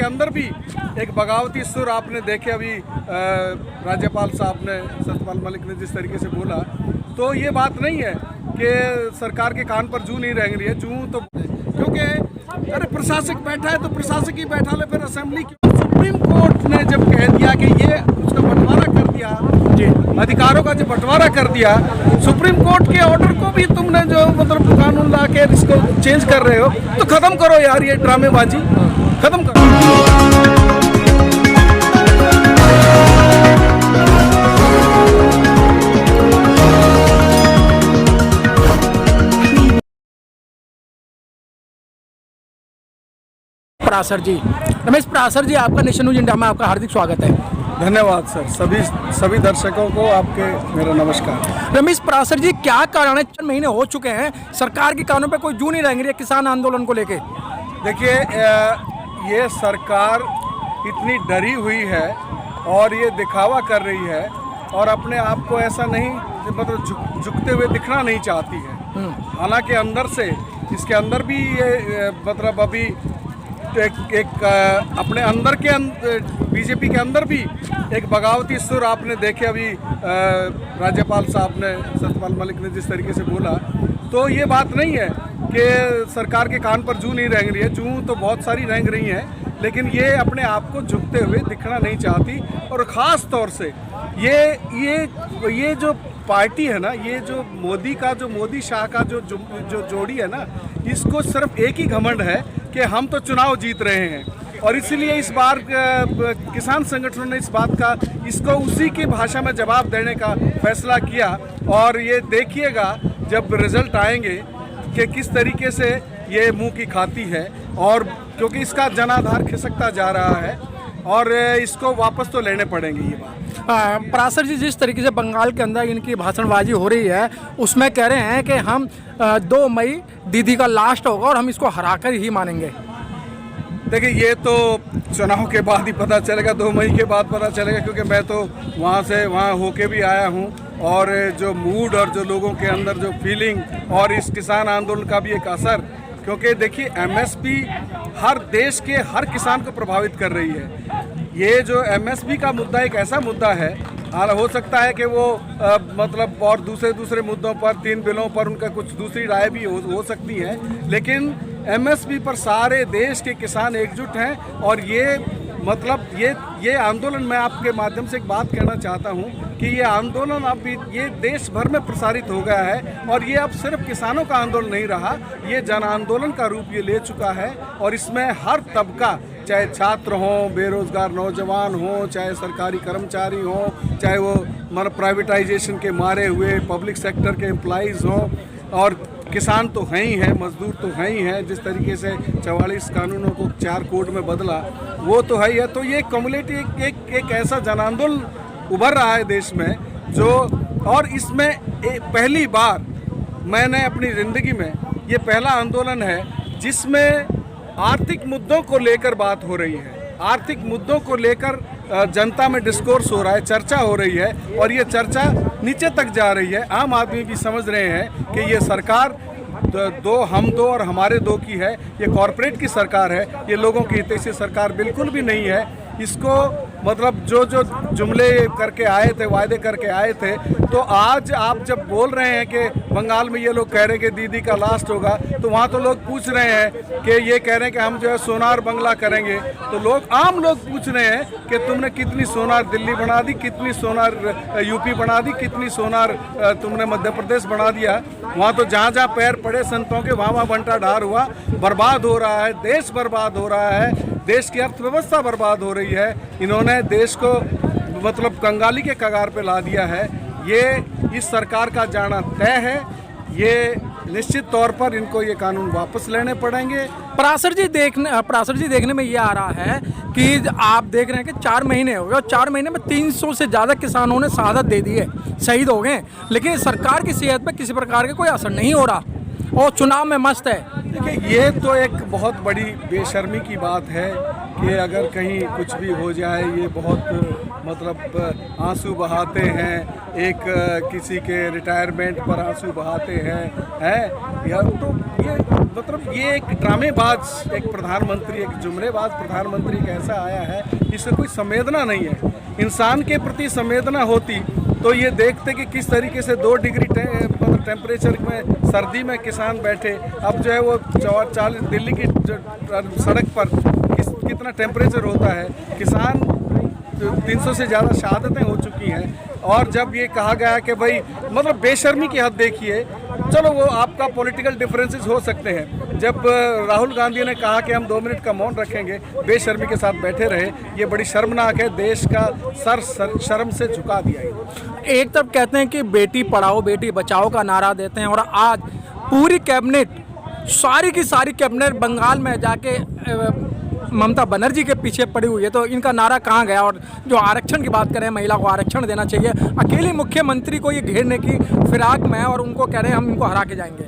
के अंदर भी एक बगावती सुर आपने देखे अभी राज्यपाल साहब ने, सत्यपाल मलिक ने जिस तरीके से बोला, तो ये बात नहीं है कि सरकार के कान पर जूं नहीं रेंग रही है। जूं तो क्योंकि अरे प्रशासक बैठा है तो प्रशासक ही बैठा ले, फिर असेंबली क्यों? सुप्रीम कोर्ट ने जब कह दिया कि ये उसका बंटवारा कर दिया, जी अधिकारों का जब बंटवारा कर दिया, सुप्रीम कोर्ट के ऑर्डर को भी तुमने जो मतलब कानून ला के इसको चेंज कर रहे हो, तो खत्म करो यार ये ड्रामेबाजी, खत्म करो। पराशर जी, रमेश पराशर जी, आपका नेशन न्यूज इंडिया में आपका हार्दिक स्वागत है। धन्यवाद सर। सभी दर्शकों को आपके मेरा नमस्कार। रमेश पराशर जी, क्या कारण है, 4 महीने हो चुके हैं, सरकार के कानों पे कोई जू नहीं रेंग रही है किसान आंदोलन को लेके? देखिए, ये सरकार इतनी डरी हुई है और ये दिखावा कर रही है और अपने आप को ऐसा नहीं मतलब झुकते हुए दिखना नहीं चाहती है। हालांकि अंदर से इसके अंदर भी ये मतलब अभी एक अपने अंदर के बीजेपी के अंदर भी एक बगावती सुर आपने देखे अभी राज्यपाल साहब ने, सत्यपाल मलिक ने जिस तरीके से बोला, तो ये बात नहीं है कि सरकार के कान पर जूं नहीं रेंग रही है। जूं तो बहुत सारी रेंग रही हैं, लेकिन ये अपने आप को झुकते हुए दिखना नहीं चाहती। और ख़ास तौर से ये जो पार्टी है ना, ये जो मोदी का जो मोदी शाह का जो जोड़ी है ना, इसको सिर्फ एक ही घमंड है कि हम तो चुनाव जीत रहे हैं। और इसीलिए इस बार किसान संगठनों ने इस बात का इसको उसी की भाषा में जवाब देने का फैसला किया। और ये देखिएगा जब रिजल्ट आएंगे कि किस तरीके से ये मुंह की खाती है, और क्योंकि इसका जनाधार खिसकता जा रहा है और इसको वापस तो लेने पड़ेंगे ये बात। पराशर जी, जिस तरीके से बंगाल के अंदर इनकी भाषणबाजी हो रही है, उसमें कह रहे हैं कि हम 2 मई दीदी का लास्ट होगा और हम इसको हराकर ही मानेंगे। देखिए, ये तो चुनाव के बाद ही पता चलेगा, 2 मई के बाद पता चलेगा, क्योंकि मैं तो वहाँ होके भी आया हूँ। और जो मूड और जो लोगों के अंदर जो फीलिंग और इस किसान आंदोलन का भी एक असर, क्योंकि देखिए एमएसपी हर देश के हर किसान को प्रभावित कर रही है। ये जो एमएसपी का मुद्दा एक ऐसा मुद्दा है, हो सकता है कि वो मतलब और दूसरे मुद्दों पर, 3 बिलों पर उनका कुछ दूसरी राय भी हो सकती है, लेकिन एमएसपी पर सारे देश के किसान एकजुट हैं। और ये मतलब ये आंदोलन, मैं आपके माध्यम से एक बात कहना चाहता हूँ कि ये आंदोलन अब ये देश भर में प्रसारित हो गया है और ये अब सिर्फ किसानों का आंदोलन नहीं रहा, ये जन आंदोलन का रूप ये ले चुका है। और इसमें हर तबका, चाहे छात्र हों, बेरोजगार नौजवान हों, चाहे सरकारी कर्मचारी हों, चाहे वो मतलब प्राइवेटाइजेशन के मारे हुए पब्लिक सेक्टर के एम्प्लॉइज़ हों, और किसान तो हैं ही हैं, मजदूर तो हैं ही हैं। जिस तरीके से 44 कानूनों को 4 कोड में बदला, वो तो है ही है। तो ये कम्युनिटी एक ऐसा जन आंदोलन उभर रहा है देश में जो, और इसमें पहली बार मैंने अपनी ज़िंदगी में, ये पहला आंदोलन है जिसमें आर्थिक मुद्दों को लेकर बात हो रही है। आर्थिक मुद्दों को लेकर जनता में डिस्कोर्स हो रहा है, चर्चा हो रही है, और ये चर्चा नीचे तक जा रही है। आम आदमी भी समझ रहे हैं कि ये सरकार हम दो और हमारे दो की है, ये कॉरपोरेट की सरकार है, ये लोगों की हितैषी सरकार बिल्कुल भी नहीं है। इसको मतलब जो जुमले करके आए थे, वायदे करके आए थे, तो आज आप जब बोल रहे हैं कि बंगाल में ये लोग कह रहे हैं कि दीदी का लास्ट होगा, तो वहाँ तो लोग पूछ रहे हैं कि ये कह रहे हैं कि हम जो है सोनार बंगला करेंगे। तो आम लोग पूछ रहे हैं कि तुमने कितनी सोनार दिल्ली बना दी, कितनी सोनार यूपी बना दी, कितनी सोनार तुमने मध्य प्रदेश बना दिया। वहाँ तो जहाँ जहाँ पैर पड़े संतों के, वहाँ बंटा ढार हुआ, बर्बाद हो रहा है, देश बर्बाद हो रहा है, देश की अर्थव्यवस्था बर्बाद हो रही है। इन्होंने देश को मतलब कंगाली के कगार पे ला दिया है। ये इस सरकार का जाना तय है। ये निश्चित तौर पर इनको ये कानून वापस लेने पड़ेंगे। पराशर जी, देखने में ये आ रहा है कि आप देख रहे हैं कि 4 महीने हो गए और 4 महीने में 300 से ज़्यादा किसानों ने शहादत दे दी है, शहीद हो गए, लेकिन सरकार की सेहत पर किसी प्रकार का कोई असर नहीं हो रहा और चुनाव में मस्त है। देखिए, ये तो एक बहुत बड़ी बेशर्मी की बात है कि अगर कहीं कुछ भी हो जाए, ये बहुत मतलब आंसू बहाते हैं, किसी के रिटायरमेंट पर आंसू बहाते हैं यार। तो ये मतलब ये एक ड्रामेबाज एक प्रधानमंत्री, एक जुमलेबाज प्रधानमंत्री एक ऐसा आया है, इससे कोई संवेदना नहीं है। इंसान के प्रति संवेदना होती तो ये देखते कि किस तरीके से 2 डिग्री टेम्परेचर में सर्दी में किसान बैठे। अब जो है वो 40 दिल्ली की सड़क पर कितना टेम्परेचर होता है। किसान 300 से ज़्यादा शहादतें हो चुकी हैं। और जब ये कहा गया कि भाई मतलब बेशर्मी की हद देखिए, चलो वो आपका पॉलिटिकल डिफरेंसेस हो सकते हैं। जब राहुल गांधी ने कहा कि हम 2 मिनट का मौन रखेंगे, बेशर्मी के साथ बैठे रहे, ये बड़ी शर्मनाक है। देश का सर शर्म से झुका दिया है। एक तरफ कहते हैं कि बेटी पढ़ाओ बेटी बचाओ का नारा देते हैं, और आज पूरी कैबिनेट, सारी की सारी कैबिनेट बंगाल में जाके ममता बनर्जी के पीछे पड़ी हुई है। तो इनका नारा कहाँ गया? और जो आरक्षण की बात करें, महिला को आरक्षण देना चाहिए, अकेले मुख्यमंत्री को ये घेरने की फिराक में है और उनको कह रहे हैं हम इनको हरा के जाएंगे।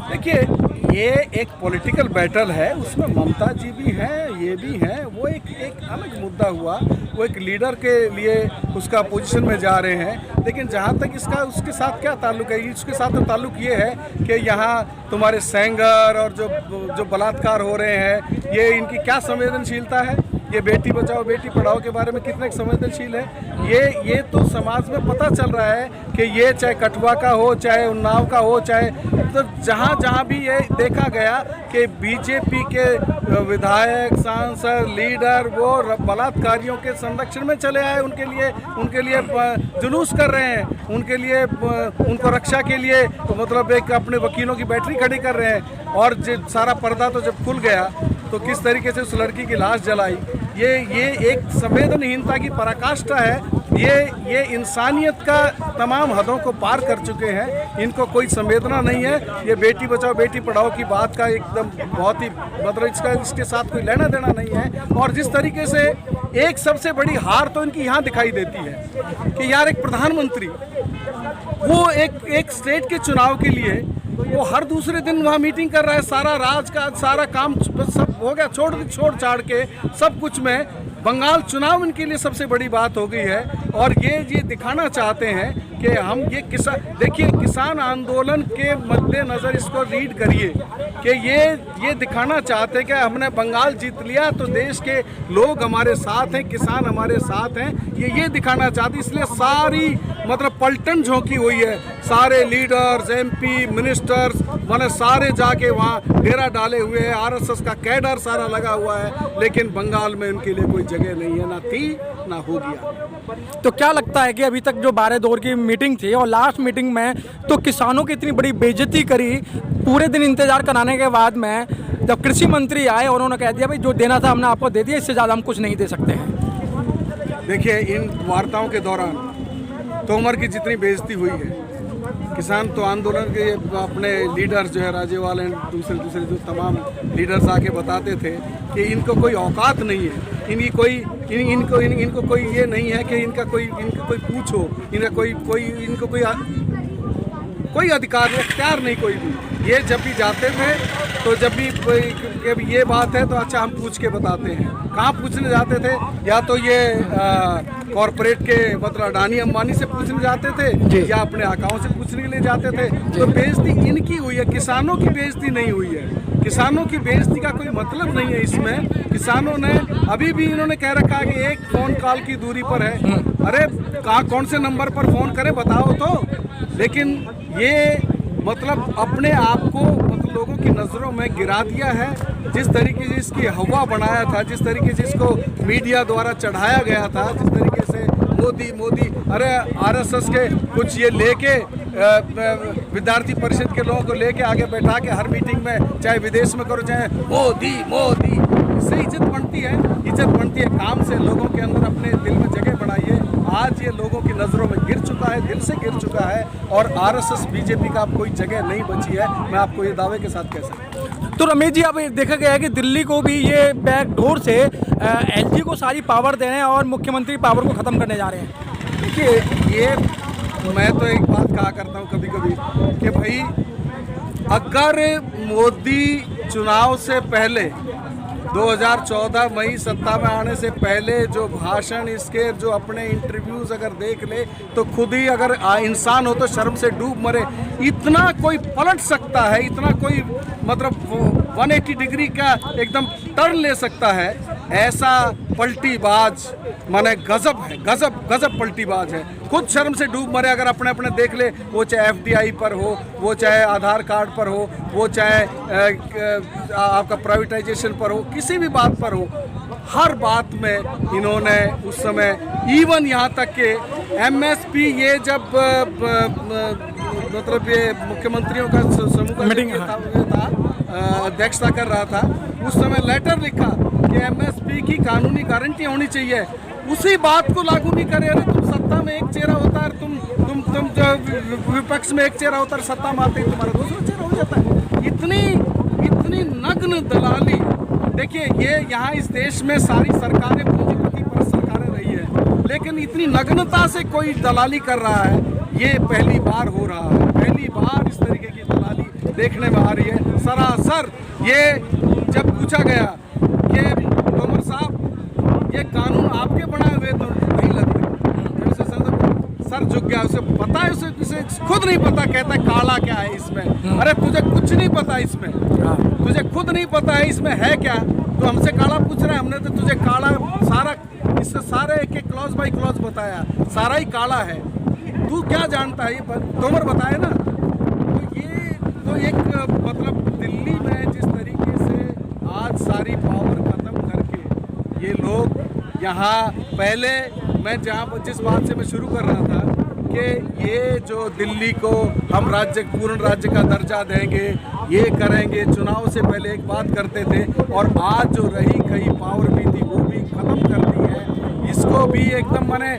देखिए, ये एक पॉलिटिकल बैटल है, उसमें ममता जी भी हैं, ये भी हैं। वो एक अलग मुद्दा हुआ, वो एक लीडर के लिए उसका पोजीशन में जा रहे हैं। लेकिन जहाँ तक इसका उसके साथ क्या ताल्लुक है? इसके साथ तो ताल्लुक ये है कि यहाँ तुम्हारे सेंगर और जो बलात्कार हो रहे हैं, ये इनकी क्या संवेदनशीलता है? ये बेटी बचाओ बेटी पढ़ाओ के बारे में कितने संवेदनशील है? ये तो समाज में पता चल रहा है कि ये चाहे कठुआ का हो, चाहे उन्नाव का हो, चाहे तो जहाँ भी ये देखा गया कि बीजेपी के विधायक, सांसद, लीडर वो बलात्कारियों के संरक्षण में चले आए, उनके लिए जुलूस कर रहे हैं, उनके लिए उनको रक्षा के लिए मतलब एक अपने वकीलों की बैटरी खड़ी कर रहे हैं। और सारा पर्दा तो जब खुल गया तो किस तरीके से उस लड़की की लाश जलाई, ये एक संवेदनहीनता की पराकाष्ठा है। ये इंसानियत का तमाम हदों को पार कर चुके हैं। इनको कोई संवेदना नहीं है। ये बेटी बचाओ बेटी पढ़ाओ की बात का एकदम बहुत ही मतलब इसके साथ कोई लेना देना नहीं है। और जिस तरीके से एक सबसे बड़ी हार तो इनकी यहाँ दिखाई देती है कि यार एक प्रधानमंत्री वो एक स्टेट के चुनाव के लिए वो हर दूसरे दिन वहाँ मीटिंग कर रहा है। सारा राज का सारा काम सब हो गया, छोड़ छाड़ के सब कुछ में बंगाल चुनाव इनके लिए सबसे बड़ी बात हो गई है। और ये दिखाना चाहते हैं कि हम ये देखिए किसान आंदोलन के मद्देनज़र इसको रीड करिए कि ये दिखाना चाहते हैं कि हमने बंगाल जीत लिया तो देश के लोग हमारे साथ हैं, किसान हमारे साथ हैं। ये दिखाना चाहते, इसलिए सारी मतलब पलटन झोंकी हुई है। सारे लीडर्स, MP, मिनिस्टर्स मैंने सारे जाके वहाँ डेरा डाले हुए हैं। RSS का कैडर सारा लगा हुआ है, लेकिन बंगाल में इनके लिए कोई जगह नहीं है, ना थी ना होगी। तो क्या लगता है कि अभी तक जो 12 दौर की मीटिंग थी और लास्ट मीटिंग में तो किसानों की इतनी बड़ी बेइज्जती करी, पूरे दिन इंतजार कराने के बाद में जब कृषि मंत्री आए और उन्होंने कह दिया भाई जो देना था हमने आपको दे दिया, इससे ज़्यादा हम कुछ नहीं दे सकते हैं। देखिए, इन वार्ताओं के दौरान तोमर की जितनी बेइज्जती हुई है, किसान तो आंदोलन के अपने लीडर्स जो है राजेवाल एंड दूसरे जो तमाम लीडर्स आके बताते थे कि इनको कोई औकात नहीं है, इनको कोई ये नहीं है कि इनका कोई पूछो, इनका कोई अधिकार अख्तियार नहीं कोई भी। ये जब भी जाते थे तो जब भी ये बात है तो अच्छा हम पूछ के बताते हैं। कहाँ पूछने जाते थे? या तो ये कॉरपोरेट के मतलब अडानी अंबानी से पूछने जाते थे या अपने आकाओं से पूछने के लिए जाते थे। तो बेइज्जती इनकी हुई है, किसानों की बेइज्जती नहीं हुई है। किसानों की बेइज्जती का कोई मतलब नहीं है इसमें। किसानों ने अभी भी इन्होंने कह रखा है कि एक फ़ोन कॉल की दूरी पर है। अरे कौन से नंबर पर फ़ोन करें बताओ तो। लेकिन ये मतलब अपने आप को मतलब लोगों की नज़रों में गिरा दिया है। जिस तरीके से इसकी हवा बनाया था, जिस तरीके से इसको मीडिया द्वारा चढ़ाया गया था, जिस तरीके से मोदी अरे RSS के कुछ ये लेके विद्यार्थी परिषद के लोगों को लेके आगे बैठा के हर मीटिंग में चाहे विदेश में करो चाहे मोदी इससे इज्जत बनती है। काम से लोगों के अंदर अपने दिल में जगह बढ़ाइए। आज ये लोगों की नज़रों में गिर चुका है, दिल से गिर चुका है और RSS BJP का अब कोई जगह नहीं बची है। मैं आपको ये दावे के साथ कह सकता हूँ। तो रमेश जी, अब देखा गया है कि दिल्ली को भी ये बैकडोर से LG को सारी पावर दे रहे हैं और मुख्यमंत्री पावर को ख़त्म करने जा रहे हैं। देखिए, ये मैं तो एक बात कहा करता हूँ कभी कि भाई अगर मोदी चुनाव से पहले 2014 मई सत्ता में आने से पहले जो भाषण, इसके जो अपने इंटरव्यूज अगर देख ले तो खुद ही अगर इंसान हो तो शर्म से डूब मरे। इतना कोई पलट सकता है, इतना कोई मतलब 180 डिग्री का एकदम टर्न ले सकता है, ऐसा पलटीबाज माने गजब है, गजब गजब पलटीबाज है। खुद शर्म से डूब मरे अगर अपने अपने देख ले, वो चाहे FDI पर हो, वो चाहे आधार कार्ड पर हो, वो चाहे आपका प्राइवेटाइजेशन पर हो, किसी भी बात पर हो, हर बात में इन्होंने उस समय इवन यहाँ तक के MSP ये जब मतलब ये मुख्यमंत्रियों का समूह का मीटिंग था, अध्यक्षता कर रहा था, उस समय लेटर लिखा कि MSP की कानूनी गारंटी होनी चाहिए। उसी बात को लागू नहीं करे। अरे तुम सत्ता में एक चेहरा होता है, तुम जो विपक्ष में एक चेहरा होता है, सत्ता में आते ही तुम्हारा दूसरा चेहरा हो जाता है। इतनी नग्न दलाली। देखिए, ये यहाँ इस देश में सारी सरकारें पूंजीपति पर सरकारें रही है, लेकिन इतनी नग्नता से कोई दलाली कर रहा है, ये पहली बार हो रहा है। पहली बार इस तरीके की दलाली देखने में आ रही है। सरासर ये जब पूछा गया कि तोमर साहब ये कानून आपके बनाए हुए तो नहीं लगते, सर झुक गया। उसे पता है, उसे खुद नहीं पता, कहता है काला क्या है इसमें। अरे तुझे कुछ नहीं पता इसमें, तुझे खुद नहीं पता है इसमें है क्या, तो हमसे काला पूछ रहा है। हमने तो तुझे काला सारा इससे सारे एक क्लॉज बाई क्लॉज बताया, सारा ही काला है। तू क्या जानता है, ये तोमर बताए ना। तो ये तो एक मतलब दिल्ली में जिस तरीके से आज सारी पावर खत्म करके ये लोग यहाँ, पहले मैं जिस बात से मैं शुरू कर रहा था कि ये जो दिल्ली को हम पूर्ण राज्य का दर्जा देंगे, ये करेंगे, चुनाव से पहले एक बात करते थे, और आज जो रही कहीं पावर भी थी वो भी खत्म कर दी है। इसको भी एकदम मैंने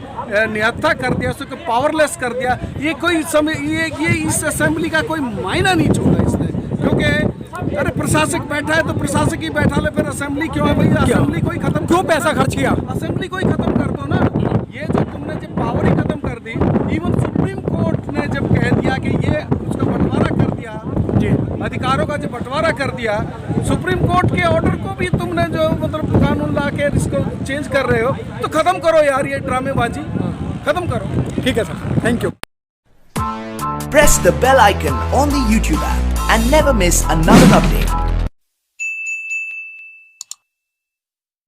निहत्था कर दिया, उसको पावरलेस कर दिया। ये कोई ये इस असेंबली का कोई मायना नहीं छोड़ा इसने, क्योंकि अरे प्रशासक बैठा है तो प्रशासक ही बैठा ले, फिर असेंबली क्यों है भैया? असेंबली कोई खत्म, क्यों पैसा खर्च किया? असेंबली कोई खत्म कर दो ना। ये जो तुमने जब पावर ही खत्म कर दी, इवन सुप्रीम कोर्ट ने जब कह दिया कि ये उसका बंटवारा कर दिया, अधिकारों का जो बंटवारा कर दिया, सुप्रीम कोर्ट के ऑर्डर को भी तुमने जो मतलब कानून ला के इसको चेंज कर रहे हो, तो खत्म करो यार, ये ड्रामेबाजी खत्म करो। ठीक है sir, thank you. Press the bell icon on the YouTube app and never miss another update.